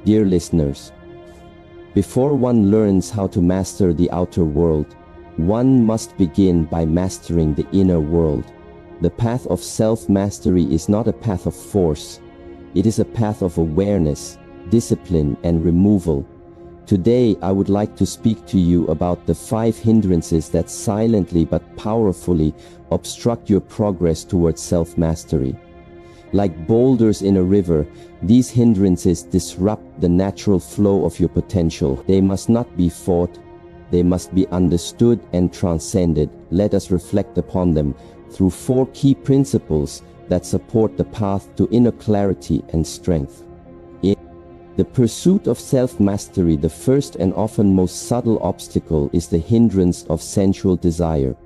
Dear listeners, before one learns how to master the outer world, one must begin by mastering the inner world. The path of self-mastery is not a path of force. It is a path of awareness, discipline, and removal. Today, I would like to speak to you about the 5 hindrances that silently but powerfully obstruct your progress towards self-mastery. Like boulders in a river, these hindrances disrupt the natural flow of your potential. They must not be fought. They must be understood and transcended. Let us reflect upon them through 4 key principles that support the path to inner clarity and strength. In the pursuit of self-mastery, the first and often most subtle obstacle is the hindrance of sensual desire.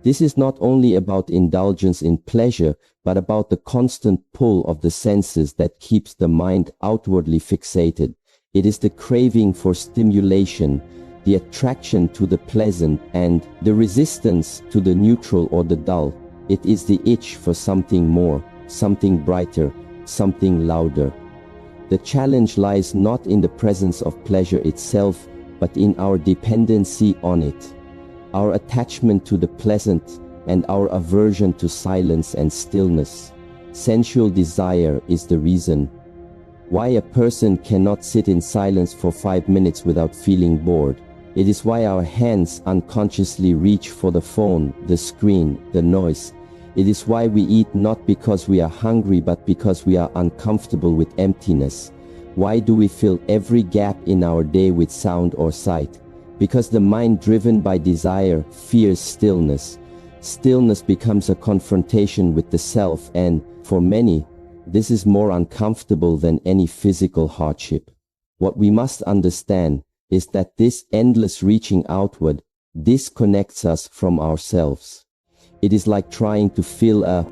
This is not only about indulgence in pleasure, but about the constant pull of the senses that keeps the mind outwardly fixated. It is the craving for stimulation, the attraction to the pleasant, and the resistance to the neutral or the dull. It is the itch for something more, something brighter, something louder. The challenge lies not in the presence of pleasure itself, but in our dependency on it, our attachment to the pleasant, and our aversion to silence and stillness. Sensual desire is the reason why a person cannot sit in silence for 5 minutes without feeling bored. It is why our hands unconsciously reach for the phone, the screen, the noise. It is why we eat not because we are hungry but because we are uncomfortable with emptiness. Why do we fill every gap in our day with sound or sight? Because the mind driven by desire fears stillness. Stillness becomes a confrontation with the self, and, for many, this is more uncomfortable than any physical hardship. What we must understand is that this endless reaching outward disconnects us from ourselves. It is like trying to fill a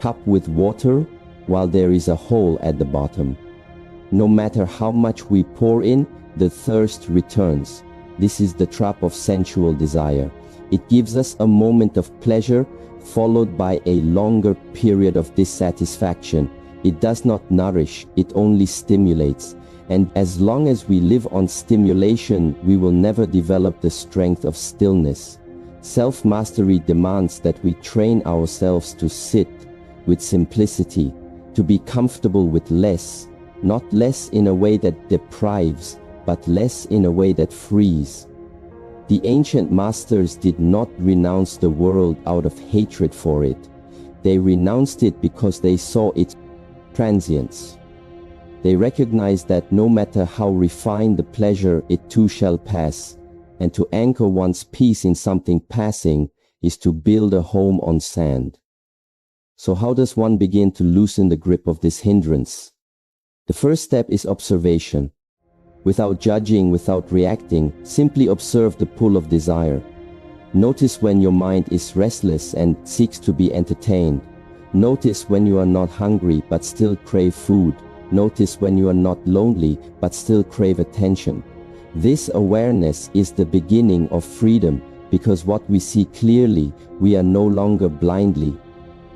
cup with water while there is a hole at the bottom. No matter how much we pour in, the thirst returns. This is the trap of sensual desire. It gives us a moment of pleasure, followed by a longer period of dissatisfaction. It does not nourish, it only stimulates. And as long as we live on stimulation, we will never develop the strength of stillness. Self-mastery demands that we train ourselves to sit with simplicity, to be comfortable with less, not less in a way that deprives, but less in a way that frees. The ancient masters did not renounce the world out of hatred for it. They renounced it because they saw its transience. They recognized that no matter how refined the pleasure, it too shall pass, and to anchor one's peace in something passing is to build a home on sand. So how does one begin to loosen the grip of this hindrance? The first step is observation. Without judging, without reacting, simply observe the pull of desire. Notice when your mind is restless and seeks to be entertained. Notice when you are not hungry but still crave food. Notice when you are not lonely but still crave attention. This awareness is the beginning of freedom, because what we see clearly, we are no longer blindly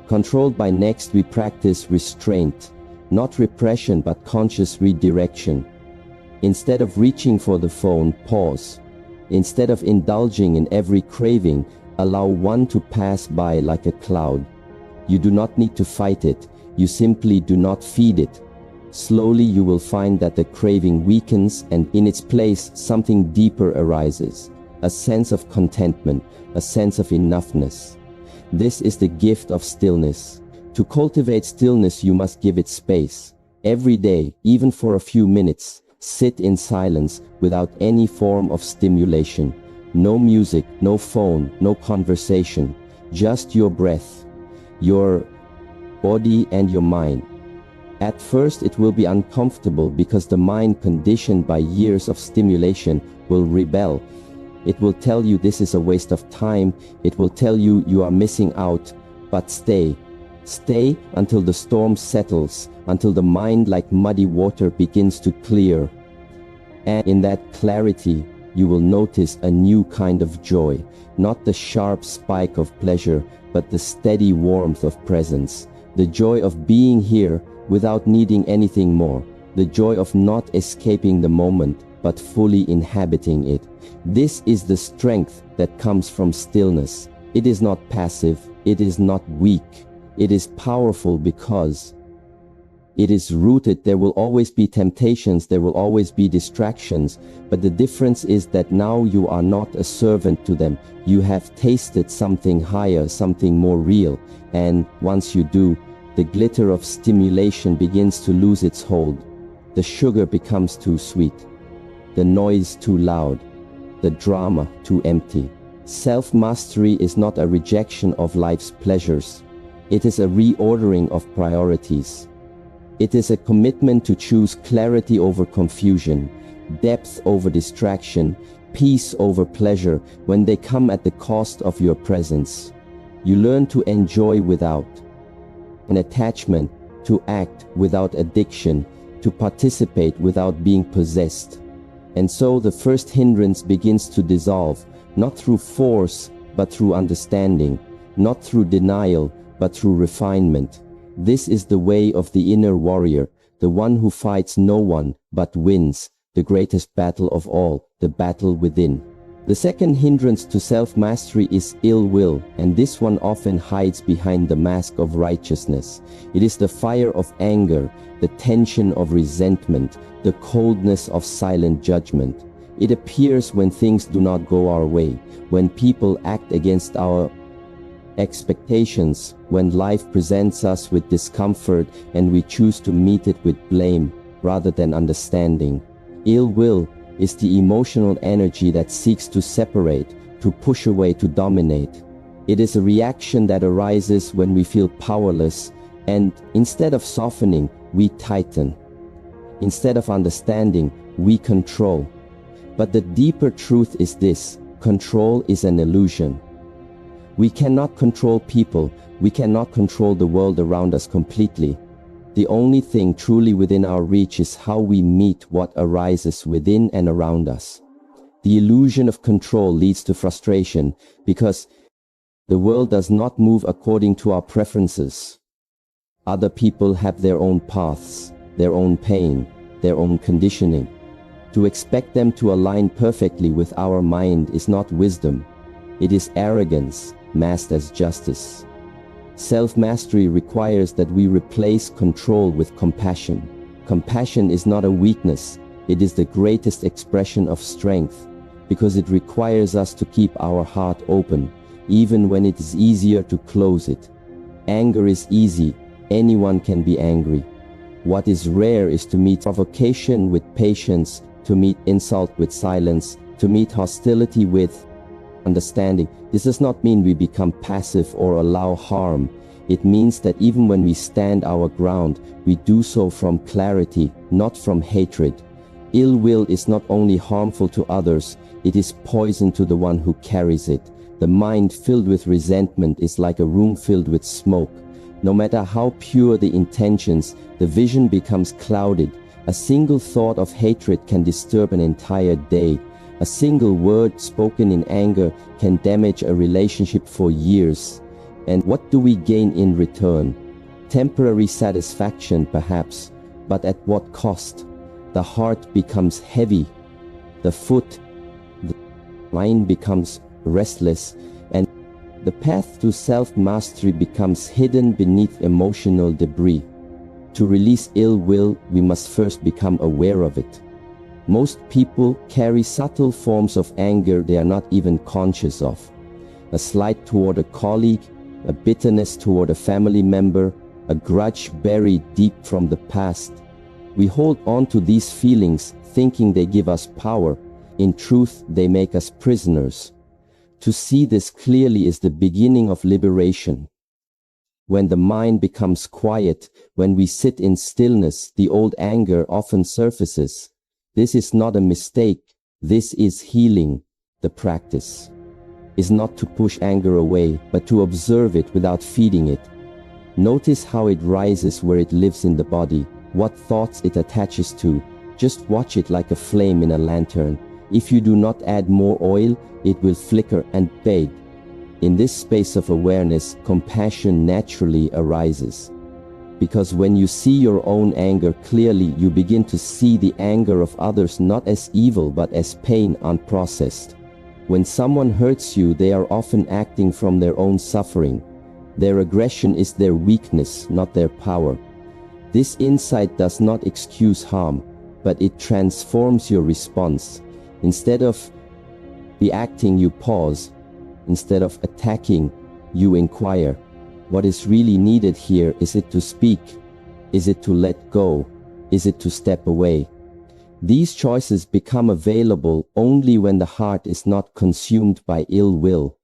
controlled by. Next, we practice restraint, not repression but conscious redirection. Instead of reaching for the phone, pause. Instead of indulging in every craving, allow one to pass by like a cloud. You do not need to fight it, you simply do not feed it. Slowly you will find that the craving weakens, and in its place something deeper arises. A sense of contentment, a sense of enoughness. This is the gift of stillness. To cultivate stillness, you must give it space. Every day, even for a few minutes, sit in silence without any form of stimulation. No music, no phone, no conversation. Just your breath, your body and your mind. At first it will be uncomfortable because the mind, conditioned by years of stimulation, will rebel. It will tell you this is a waste of time. It will tell you you are missing out. But stay. Stay until the storm settles, until the mind, like muddy water, begins to clear. And in that clarity, you will notice a new kind of joy, not the sharp spike of pleasure, but the steady warmth of presence, the joy of being here without needing anything more, the joy of not escaping the moment, but fully inhabiting it. This is the strength that comes from stillness. It is not passive, it is not weak, it is powerful because it is rooted. There will always be temptations, there will always be distractions, but the difference is that now you are not a servant to them. You have tasted something higher, something more real, and once you do, the glitter of stimulation begins to lose its hold. The sugar becomes too sweet, the noise too loud, the drama too empty. Self-mastery is not a rejection of life's pleasures. It is a reordering of priorities. It is a commitment to choose clarity over confusion, depth over distraction, peace over pleasure when they come at the cost of your presence. You learn to enjoy without an attachment, to act without addiction, to participate without being possessed. And so the first hindrance begins to dissolve, not through force, but through understanding, not through denial, but through refinement. This is the way of the inner warrior, the one who fights no one, but wins the greatest battle of all, the battle within. The second hindrance to self-mastery is ill will, and this one often hides behind the mask of righteousness. It is the fire of anger, the tension of resentment, the coldness of silent judgment. It appears when things do not go our way, when people act against our expectations, when life presents us with discomfort and we choose to meet it with blame rather than understanding. Ill will is the emotional energy that seeks to separate, to push away, to dominate. It is a reaction that arises when we feel powerless, and instead of softening, we tighten. Instead of understanding, we control. But the deeper truth is this: control is an illusion. We cannot control people, we cannot control the world around us completely. The only thing truly within our reach is how we meet what arises within and around us. The illusion of control leads to frustration because the world does not move according to our preferences. Other people have their own paths, their own pain, their own conditioning. To expect them to align perfectly with our mind is not wisdom. It is arrogance masked as justice. Self-mastery requires that we replace control with compassion. Compassion is not a weakness, it is the greatest expression of strength, because it requires us to keep our heart open, even when it is easier to close it. Anger is easy, anyone can be angry. What is rare is to meet provocation with patience, to meet insult with silence, to meet hostility with understanding. This does not mean we become passive or allow harm. It means that even when we stand our ground, we do so from clarity, not from hatred. Ill will is not only harmful to others, it is poison to the one who carries it. The mind filled with resentment is like a room filled with smoke. No matter how pure the intentions, the vision becomes clouded. A single thought of hatred can disturb an entire day. A single word spoken in anger can damage a relationship for years. And what do we gain in return? Temporary satisfaction, perhaps, but at what cost? The heart becomes heavy, the mind becomes restless, and the path to self-mastery becomes hidden beneath emotional debris. To release ill will, we must first become aware of it. Most people carry subtle forms of anger they are not even conscious of. A slight toward a colleague, a bitterness toward a family member, a grudge buried deep from the past. We hold on to these feelings thinking they give us power. In truth, they make us prisoners. To see this clearly is the beginning of liberation. When the mind becomes quiet, when we sit in stillness, the old anger often surfaces. This is not a mistake, this is healing. The practice is not to push anger away, but to observe it without feeding it. Notice how it rises where it lives in the body, what thoughts it attaches to. Just watch it like a flame in a lantern. If you do not add more oil, it will flicker and fade. In this space of awareness, compassion naturally arises. Because when you see your own anger clearly, you begin to see the anger of others not as evil but as pain unprocessed. When someone hurts you, they are often acting from their own suffering. Their aggression is their weakness, not their power. This insight does not excuse harm, but it transforms your response. Instead of reacting, you pause. Instead of attacking, you inquire. What is really needed here? Is it to speak? Is it to let go? Is it to step away? These choices become available only when the heart is not consumed by ill will.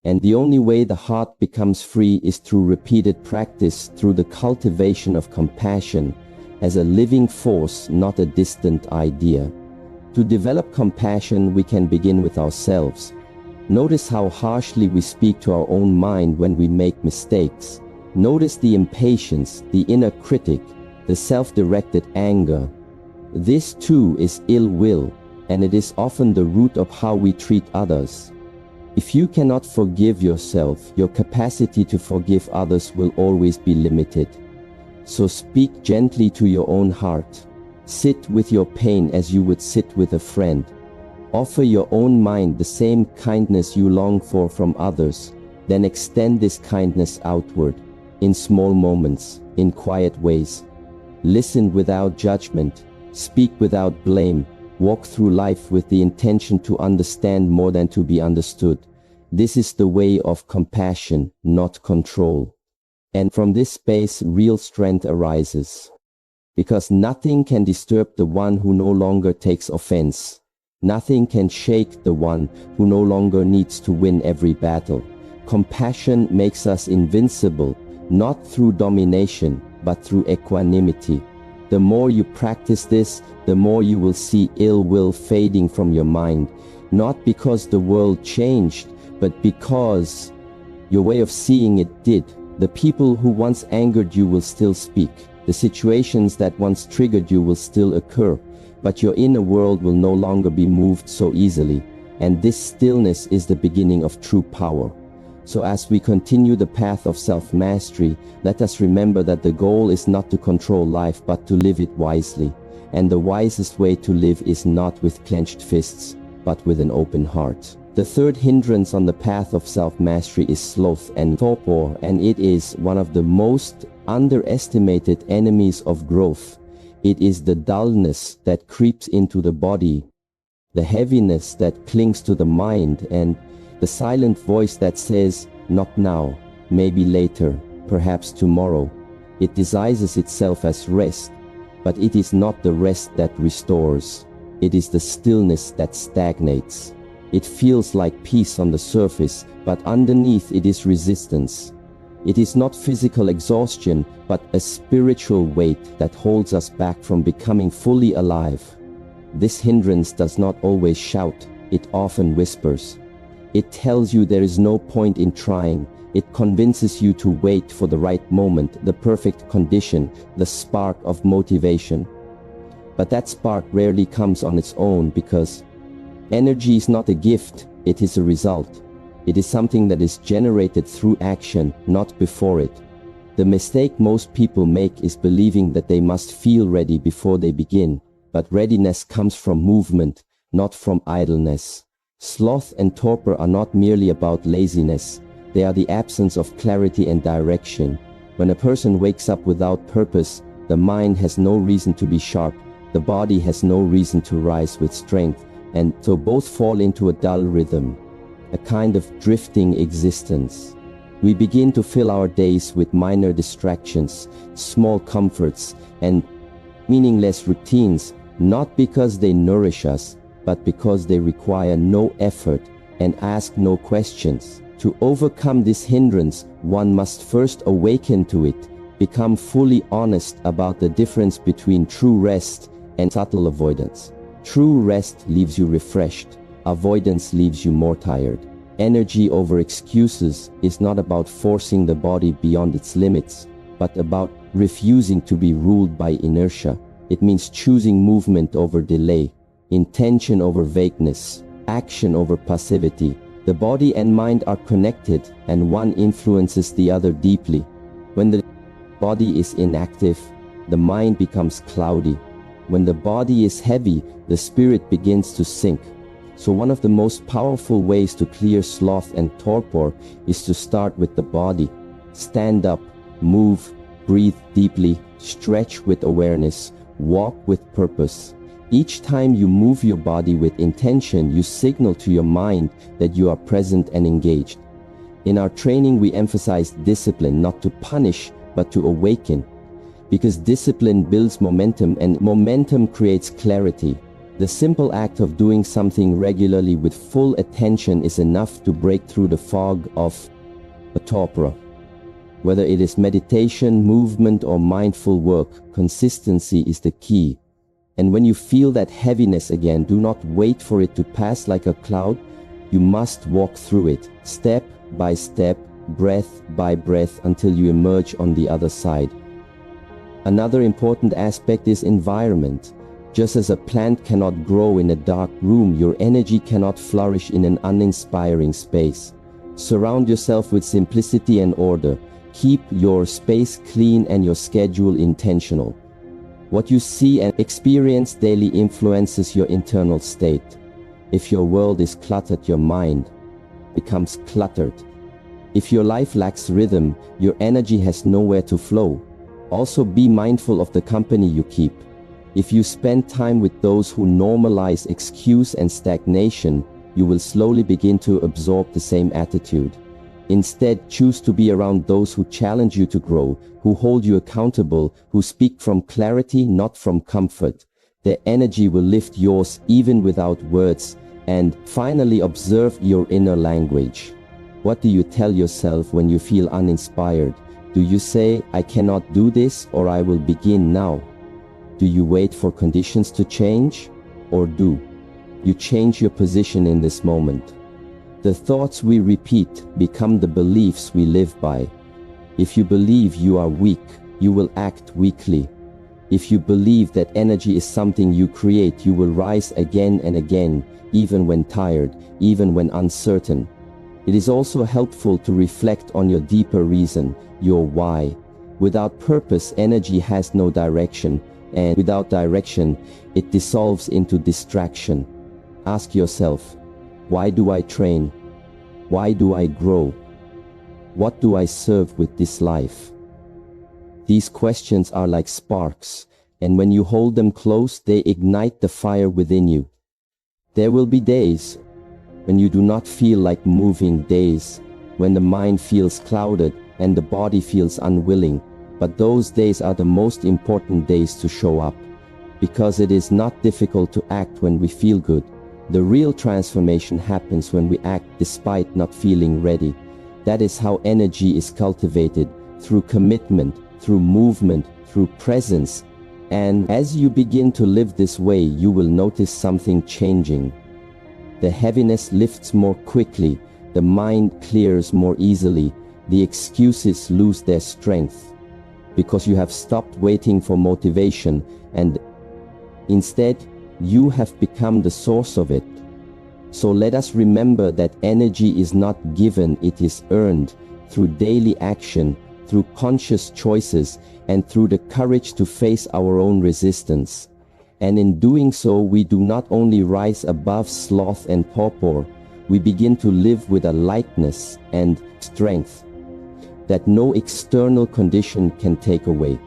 And the only way the heart becomes free is through repeated practice, through the cultivation of compassion as a living force, not a distant idea. To develop compassion, we can begin with ourselves. Notice how harshly we speak to our own mind when we make mistakes. Notice the impatience, the inner critic, the self-directed anger. This too is ill will, and it is often the root of how we treat others. If you cannot forgive yourself, your capacity to forgive others will always be limited. So speak gently to your own heart. Sit with your pain as you would sit with a friend. Offer your own mind the same kindness you long for from others, then extend this kindness outward, in small moments, in quiet ways. Listen without judgment, speak without blame, walk through life with the intention to understand more than to be understood. This is the way of compassion, not control. And from this space, real strength arises. Because nothing can disturb the one who no longer takes offense. Nothing can shake the one who no longer needs to win every battle. Compassion makes us invincible, not through domination, but through equanimity. The more you practice this, the more you will see ill will fading from your mind, not because the world changed, but because your way of seeing it did. The people who once angered you will still speak. The situations that once triggered you will still occur. But your inner world will no longer be moved so easily, and this stillness is the beginning of true power. So as we continue the path of self-mastery, let us remember that the goal is not to control life but to live it wisely, and the wisest way to live is not with clenched fists, but with an open heart. The third hindrance on the path of self-mastery is sloth and torpor, and it is one of the most underestimated enemies of growth. It is the dullness that creeps into the body, the heaviness that clings to the mind, and the silent voice that says, not now, maybe later, perhaps tomorrow. It disguises itself as rest, but it is not the rest that restores. It is the stillness that stagnates. It feels like peace on the surface, but underneath it is resistance. It is not physical exhaustion, but a spiritual weight that holds us back from becoming fully alive. This hindrance does not always shout, it often whispers. It tells you there is no point in trying. It convinces you to wait for the right moment, the perfect condition, the spark of motivation. But that spark rarely comes on its own, because energy is not a gift, it is a result. It is something that is generated through action, not before it. The mistake most people make is believing that they must feel ready before they begin, but readiness comes from movement, not from idleness. Sloth and torpor are not merely about laziness, they are the absence of clarity and direction. When a person wakes up without purpose, the mind has no reason to be sharp, the body has no reason to rise with strength, and so both fall into a dull rhythm, a kind of drifting existence. We begin to fill our days with minor distractions, small comforts, and meaningless routines, not because they nourish us, but because they require no effort and ask no questions. To overcome this hindrance, one must first awaken to it, become fully honest about the difference between true rest and subtle avoidance. True rest leaves you refreshed, avoidance leaves you more tired. Energy over excuses is not about forcing the body beyond its limits, but about refusing to be ruled by inertia. It means choosing movement over delay, intention over vagueness, action over passivity. The body and mind are connected, and one influences the other deeply. When the body is inactive, the mind becomes cloudy. When the body is heavy, the spirit begins to sink. So one of the most powerful ways to clear sloth and torpor is to start with the body. Stand up, move, breathe deeply, stretch with awareness, walk with purpose. Each time you move your body with intention, you signal to your mind that you are present and engaged. In our training, we emphasize discipline, not to punish, but to awaken. Because discipline builds momentum, and momentum creates clarity. The simple act of doing something regularly with full attention is enough to break through the fog of a torpor. Whether it is meditation, movement, or mindful work, consistency is the key. And when you feel that heaviness again, do not wait for it to pass like a cloud. You must walk through it, step by step, breath by breath, until you emerge on the other side. Another important aspect is environment. Just as a plant cannot grow in a dark room, your energy cannot flourish in an uninspiring space. Surround yourself with simplicity and order. Keep your space clean and your schedule intentional. What you see and experience daily influences your internal state. If your world is cluttered, your mind becomes cluttered. If your life lacks rhythm, your energy has nowhere to flow. Also, be mindful of the company you keep. If you spend time with those who normalize excuse and stagnation, you will slowly begin to absorb the same attitude. Instead, choose to be around those who challenge you to grow, who hold you accountable, who speak from clarity, not from comfort. Their energy will lift yours even without words. And finally, observe your inner language. What do you tell yourself when you feel uninspired? Do you say, "I cannot do this," or "I will begin now"? Do you wait for conditions to change? Or do you change your position in this moment? The thoughts we repeat become the beliefs we live by. If you believe you are weak, you will act weakly. If you believe that energy is something you create, you will rise again and again, even when tired, even when uncertain. It is also helpful to reflect on your deeper reason, your why. Without purpose, energy has no direction, and without direction, it dissolves into distraction. Ask yourself, why do I train? Why do I grow? What do I serve with this life? These questions are like sparks, and when you hold them close, they ignite the fire within you. There will be days when you do not feel like moving, days when the mind feels clouded and the body feels unwilling. But those days are the most important days to show up, because it is not difficult to act when we feel good. The real transformation happens when we act despite not feeling ready. That is how energy is cultivated, through commitment, through movement, through presence. And as you begin to live this way, you will notice something changing. The heaviness lifts more quickly, the mind clears more easily, the excuses lose their strength. Because you have stopped waiting for motivation, and instead you have become the source of it. So let us remember that energy is not given, it is earned through daily action, through conscious choices, and through the courage to face our own resistance. And in doing so, we do not only rise above sloth and torpor, we begin to live with a lightness and strength that no external condition can take away.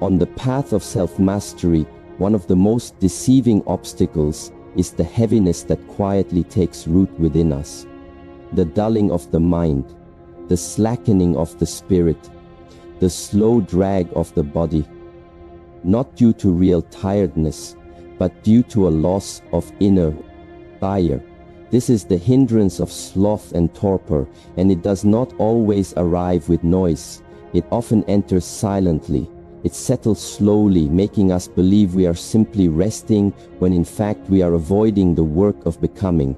On the path of self-mastery, one of the most deceiving obstacles is the heaviness that quietly takes root within us. The dulling of the mind, the slackening of the spirit, the slow drag of the body. Not due to real tiredness, but due to a loss of inner fire. This is the hindrance of sloth and torpor, and it does not always arrive with noise. It often enters silently. It settles slowly, making us believe we are simply resting, when in fact we are avoiding the work of becoming.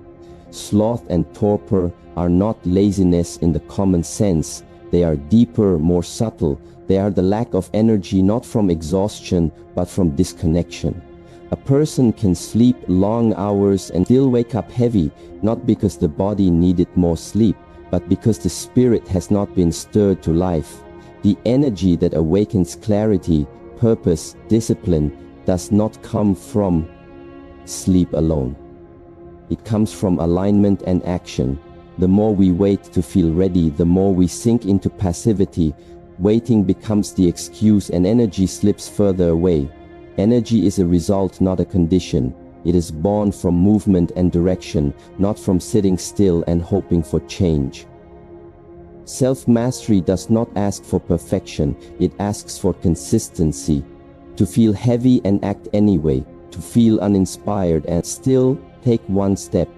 Sloth and torpor are not laziness in the common sense. They are deeper, more subtle. They are the lack of energy, not from exhaustion, but from disconnection. A person can sleep long hours and still wake up heavy, not because the body needed more sleep, but because the spirit has not been stirred to life. The energy that awakens clarity, purpose, discipline does not come from sleep alone. It comes from alignment and action. The more we wait to feel ready, the more we sink into passivity. Waiting becomes the excuse and energy slips further away. Energy is a result, not a condition. It is born from movement and direction, not from sitting still and hoping for change. Self-mastery does not ask for perfection, it asks for consistency. To feel heavy and act anyway, to feel uninspired and still take one step.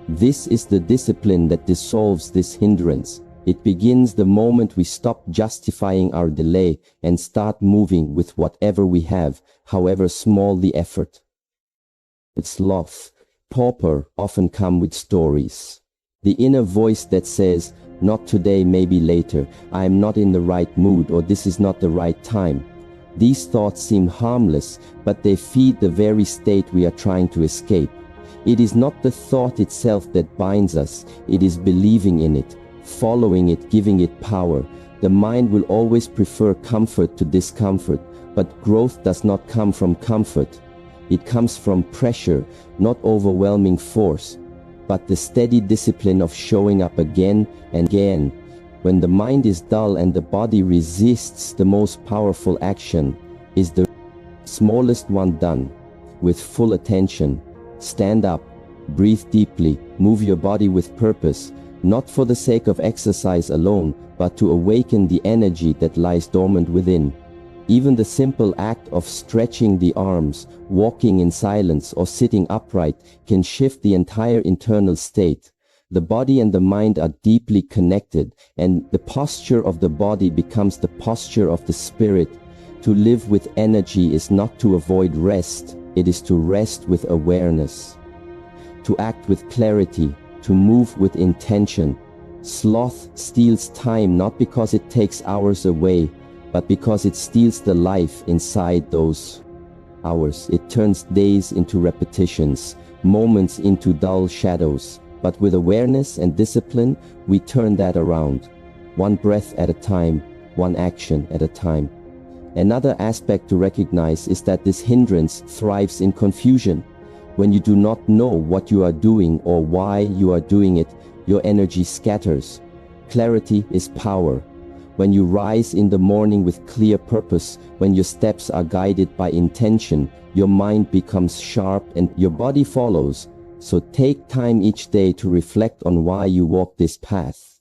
This is the discipline that dissolves this hindrance. It begins the moment we stop justifying our delay and start moving with whatever we have, however small the effort. Sloth, torpor often come with stories. The inner voice that says, "Not today, maybe later, I am not in the right mood, or this is not the right time." These thoughts seem harmless, but they feed the very state we are trying to escape. It is not the thought itself that binds us, it is believing in it, following it, giving it power. The mind will always prefer comfort to discomfort, but growth does not come from comfort. It comes from pressure, not overwhelming force, but the steady discipline of showing up again and again. When the mind is dull and the body resists, the most powerful action is the smallest one done with full attention. Stand up, breathe deeply, move your body with purpose, not for the sake of exercise alone, but to awaken the energy that lies dormant within. Even the simple act of stretching the arms, walking in silence, or sitting upright can shift the entire internal state. The body and the mind are deeply connected, and the posture of the body becomes the posture of the spirit. To live with energy is not to avoid rest, it is to rest with awareness. To act with clarity, to move with intention. Sloth steals time not because it takes hours away, but because it steals the life inside those hours. It turns days into repetitions, moments into dull shadows. But with awareness and discipline, we turn that around. One breath at a time, one action at a time. Another aspect to recognize is that this hindrance thrives in confusion. When you do not know what you are doing or why you are doing it, your energy scatters. Clarity is power. When you rise in the morning with clear purpose, when your steps are guided by intention, your mind becomes sharp and your body follows. So take time each day to reflect on why you walk this path.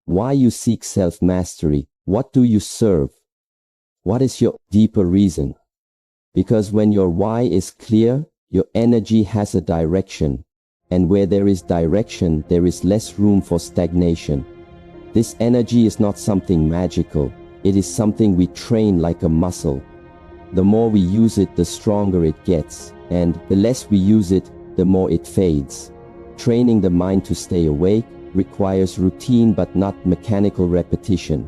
Why you seek self-mastery. What do you serve? What is your deeper reason? Because when your why is clear, your energy has a direction. And where there is direction, there is less room for stagnation. This energy is not something magical. It is something we train like a muscle. The more we use it, the stronger it gets. And the less we use it, the more it fades. Training the mind to stay awake requires routine but not mechanical repetition.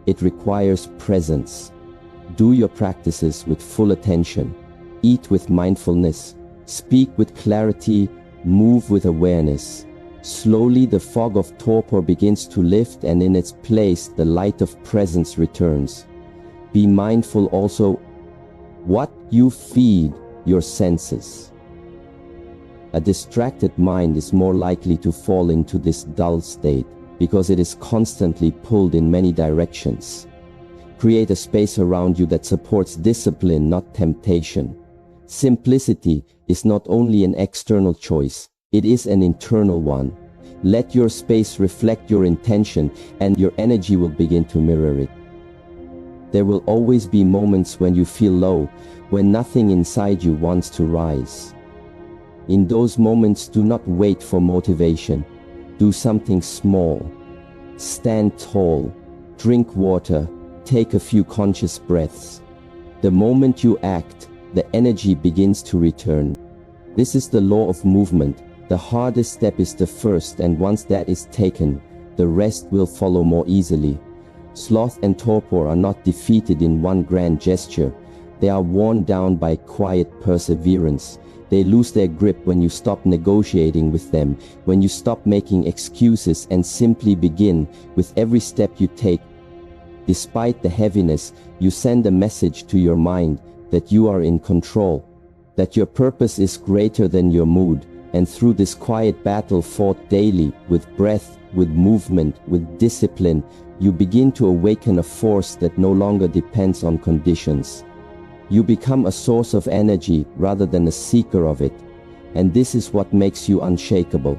It requires presence. Do your practices with full attention. Eat with mindfulness. Speak with clarity. Move with awareness. Slowly the fog of torpor begins to lift, and in its place the light of presence returns. Be mindful also what you feed your senses. A distracted mind is more likely to fall into this dull state because it is constantly pulled in many directions. Create a space around you that supports discipline, not temptation. Simplicity is not only an external choice, it is an internal one. Let your space reflect your intention, and your energy will begin to mirror it. There will always be moments when you feel low, when nothing inside you wants to rise. In those moments, do not wait for motivation. Do something small. Stand tall. Drink water. Take a few conscious breaths. The moment you act, the energy begins to return. This is the law of movement. The hardest step is the first, and once that is taken, the rest will follow more easily. Sloth and torpor are not defeated in one grand gesture. They are worn down by quiet perseverance. They lose their grip when you stop negotiating with them, when you stop making excuses and simply begin. With every step you take, Despite the heaviness, you send a message to your mind that you are in control, that your purpose is greater than your mood, and through this quiet battle fought daily, with breath, with movement, with discipline, you begin to awaken a force that no longer depends on conditions. You become a source of energy rather than a seeker of it, and this is what makes you unshakable.